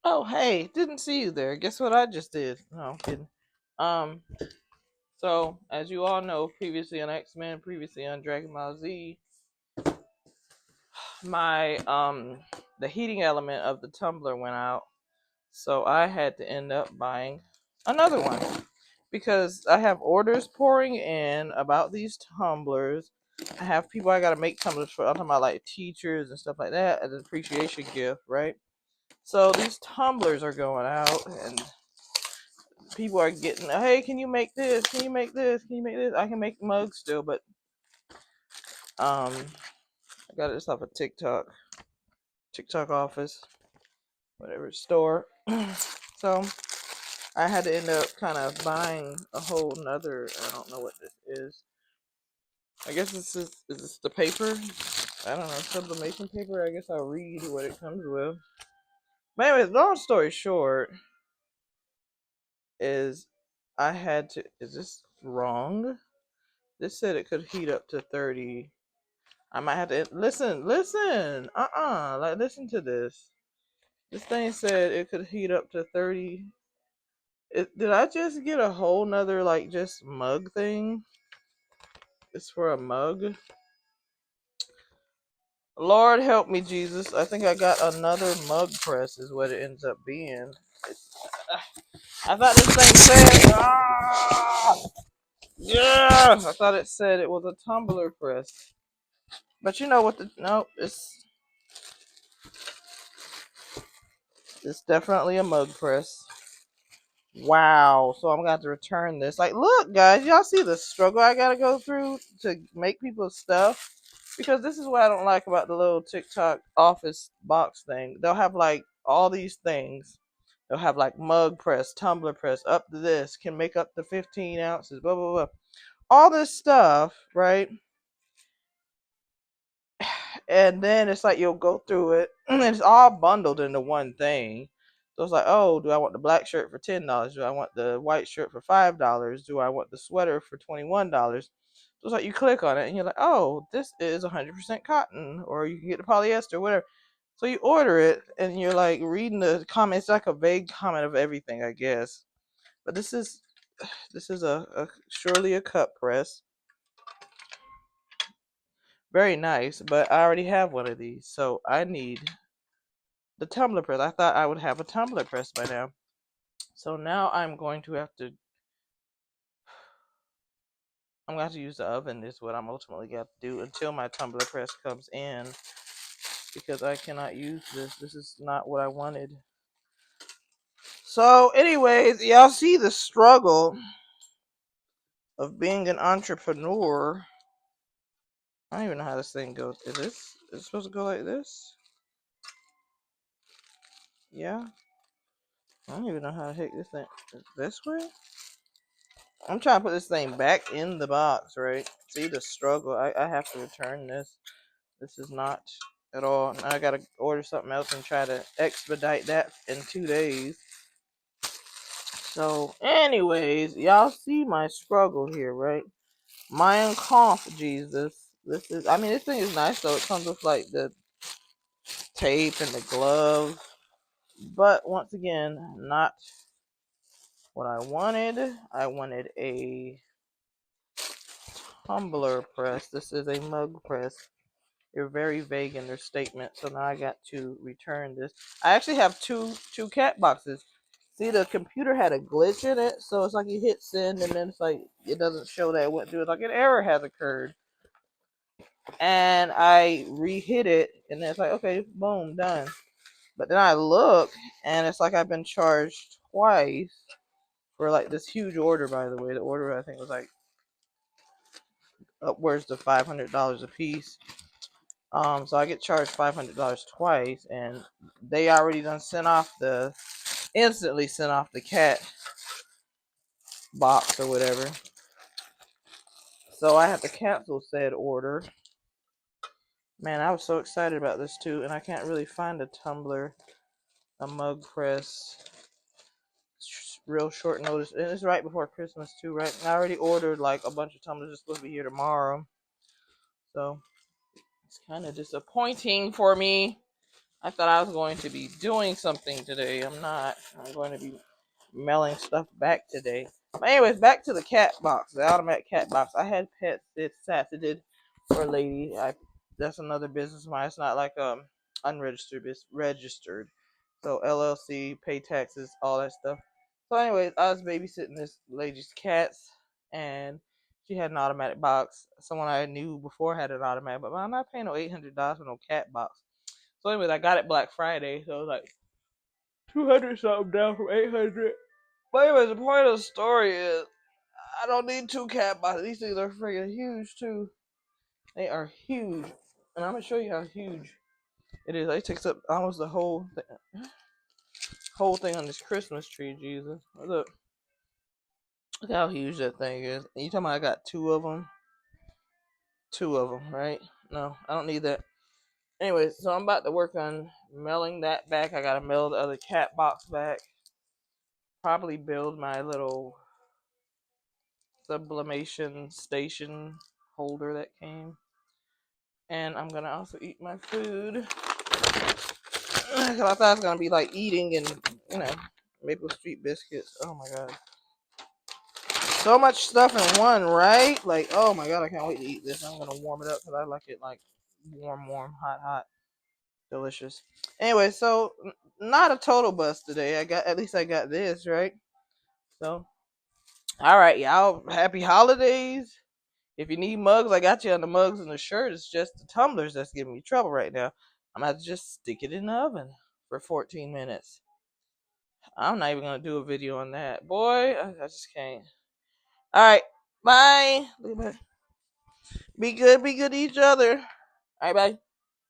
Oh, hey, didn't see you there. Guess what I just did? No, I'm kidding. Um, so as you all know, previously on X-Men, previously on Dragon Ball Z, my the heating element of the tumbler went out, so I had to end up buying another one because I have orders pouring in about these tumblers. I have people I gotta make tumblers for. I'm talking about like teachers and stuff like that as an appreciation gift, right? So these tumblers are going out, and people are getting, hey, can you make this? Can you make this? Can you make this? I can make mugs still, but I got this off of TikTok office, whatever store. So I had to end up kind of buying a whole nother. I don't know what this is. I guess is this the paper? I don't know, sublimation paper. I guess I'll read what it comes with. But anyways, long story short is I had to. Is this wrong? This said it could heat up to 30. I might have to listen. Like, listen to this. This thing said it could heat up to 30. Did I just get a whole nother, like, just mug thing? It's for a mug. Lord help me, Jesus. I think I got another mug press, is what it ends up being. I thought this thing said. Yeah! I thought it said it was a tumbler press. But you know what the. No, it's definitely a mug press. Wow. So I'm gonna have to return this. Like, look, guys, y'all see the struggle I gotta go through to make people's stuff? Because this is what I don't like about the little TikTok office box thing. They'll have like all these things. They'll have like mug press, tumbler press, up to this, can make up to 15 ounces, blah blah blah. All this stuff, right? And then it's like you'll go through it, and it's all bundled into one thing. So it's like, oh, do I want the black shirt for $10? Do I want the white shirt for $5? Do I want the sweater for $21? So it's like you click on it, and you're like, oh, this is 100% cotton, or you can get the polyester, whatever. So you order it, and you're like reading the comments. It's like a vague comment of everything, I guess. But this is a surely a cup press. Very nice, but I already have one of these, so I need the tumbler press. I thought I would have a tumbler press by now. So now I'm going to have to. I'm going to have to use the oven. Is what I'm ultimately going to do until my tumbler press comes in, because I cannot use this. This is not what I wanted. So, anyways, y'all see the struggle of being an entrepreneur. I don't even know how this thing goes. Is it supposed to go like this? Yeah. I don't even know how to take this thing this way. I'm trying to put this thing back in the box, right? See the struggle. I have to return this. This is not at all. Now I gotta order something else and try to expedite that in 2 days. So, anyways, y'all see my struggle here, right? Mein Kampf, Jesus. This is. I mean, this thing is nice though. It comes with like the tape and the glove, but once again, not what I wanted. I wanted a tumbler press. This is a mug press. They're very vague in their statement, so now I got to return this. I actually have two cat boxes. See, the computer had a glitch in it, so it's like you hit send, and then it's like it doesn't show that it went through. It's like an error has occurred, and I re-hit it, and then it's like, okay, boom, done. But then I look, and it's like I've been charged twice for like this huge order. By the way, the order I think was like upwards to $500 a piece. So I get charged $500 twice, and they already done instantly sent off the cat box or whatever. So I have to cancel said order. Man, I was so excited about this too, and I can't really find a tumbler, a mug press. Real short notice, and it's right before Christmas too, right? I already ordered like a bunch of tumblers. It's supposed to be here tomorrow, so it's kind of disappointing for me. I thought I was going to be doing something today. I'm not. I'm going to be mailing stuff back today. But anyways, back to the cat box, the automatic cat box. I had pets this Saturday for a lady. That's another business of mine. It's not like unregistered, it's registered. So LLC, pay taxes, all that stuff. So anyways, I was babysitting this lady's cats, and she had an automatic box. Someone I knew before had an automatic, but I'm not paying no $800 for no cat box. So anyways, I got it Black Friday, so it was like 200 something down from 800. But anyways, the point of the story is I don't need two cat boxes. These things are freaking huge too. They are huge, and I'm gonna show you how huge it is. It takes up almost the whole thing on this Christmas tree. Jesus, look how huge that thing is. And you talking about I got two of them, right? No, I don't need that. Anyway, so I'm about to work on mailing that back. I gotta mail the other cat box back. Probably build my little sublimation station holder that came. And I'm gonna also eat my food. Cause I thought I was gonna be like eating and Maple Street biscuits. Oh my god. So much stuff in one, right? Like, oh my god, I can't wait to eat this. I'm gonna warm it up because I like it like warm, hot, delicious. Anyway, so not a total bust today. At least I got this, right? So all right, y'all. Happy holidays. If you need mugs, I got you on the mugs and the shirt. It's just the tumblers that's giving me trouble right now. I'm gonna have to just stick it in the oven for 14 minutes. I'm not even gonna do a video on that. Boy, I just can't. Alright, bye. Be good to each other. Alright, bye.